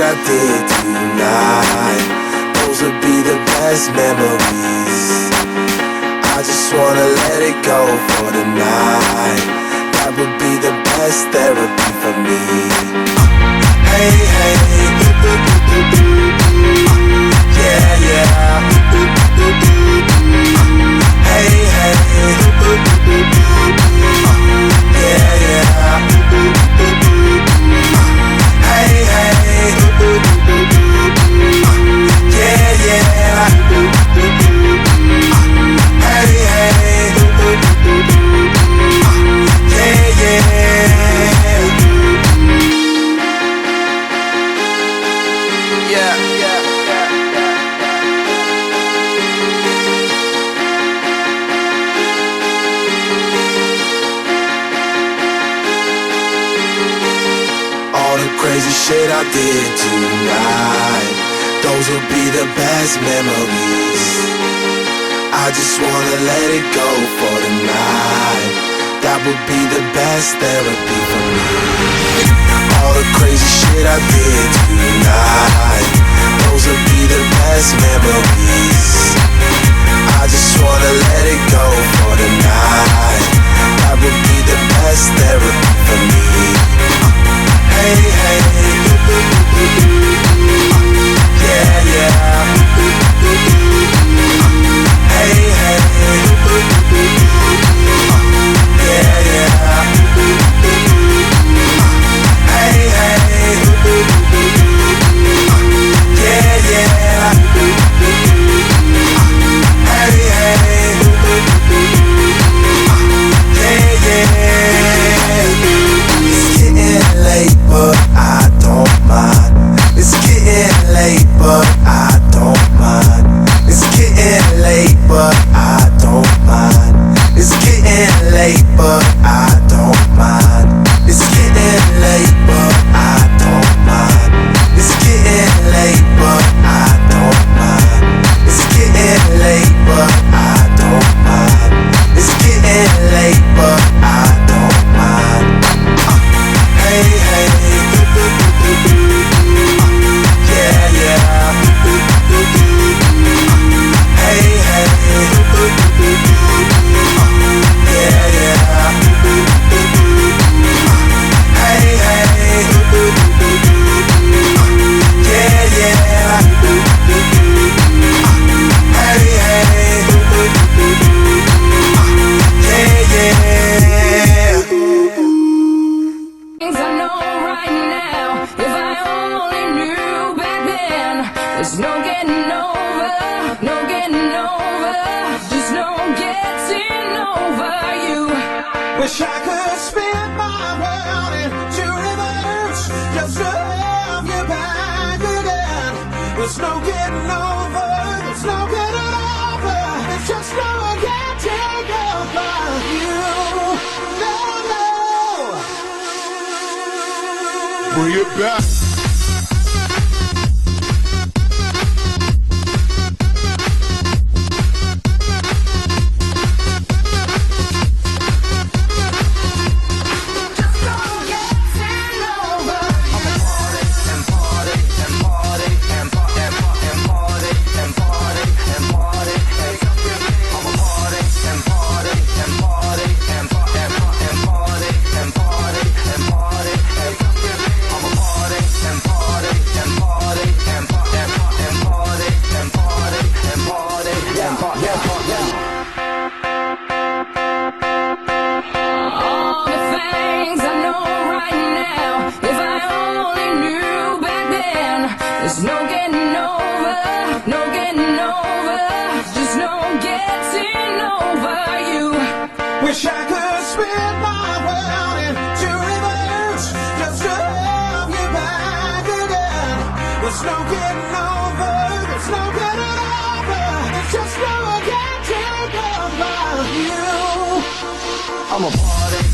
shit I did tonight, those would be the best memories. I just wanna let it go for the night. That would be the best therapy for me. Hey, hey, yeah, yeah. Hey, hey, yeah, yeah. Hey, hey, yeah, yeah. Hey, hey, yeah, yeah. Yeah, yeah, yeah. All the crazy shit I did tonight, those will be the best memories. I just wanna let it go for the night. That would be the best therapy for me. All the crazy shit I did tonight, those will be the best memories. I just wanna let it go for the night. That would be the best therapy for me. Hey, hey, yeah, yeah. Hey, hey, yeah, yeah. Hey, hey, yeah, yeah. Hey, hey, yeah, yeah. It's getting late, but I don't mind. It's getting late, but I don't mind. It's getting late, but I don't mind. It's getting late, but I don't mind. It's getting late, but I don't mind. It's getting late, but I don't mind. It's getting late, but I don't mind. It's getting late, but I don't mind. Hey, hey, yeah, yeah. Hey, hey, yeah, yeah. Hey, hey, yeah, yeah. Hey, hey, yeah, yeah. Things I know right now, if I only knew back then, there's no getting over, no getting over, just no getting over you. Wish I could spin my world into reverse, just to have you back again. There's no getting over, there's no getting over, there's just no getting over you. No, no. Bring it back. Just no getting over. All the things I know right now, if I only knew back then, there's no getting over, no getting over, just no getting over you. Wish I could spin my world into reverse, just to have you back again. There's no getting over, there's no getting over, there's just no getting over you. I'm a party.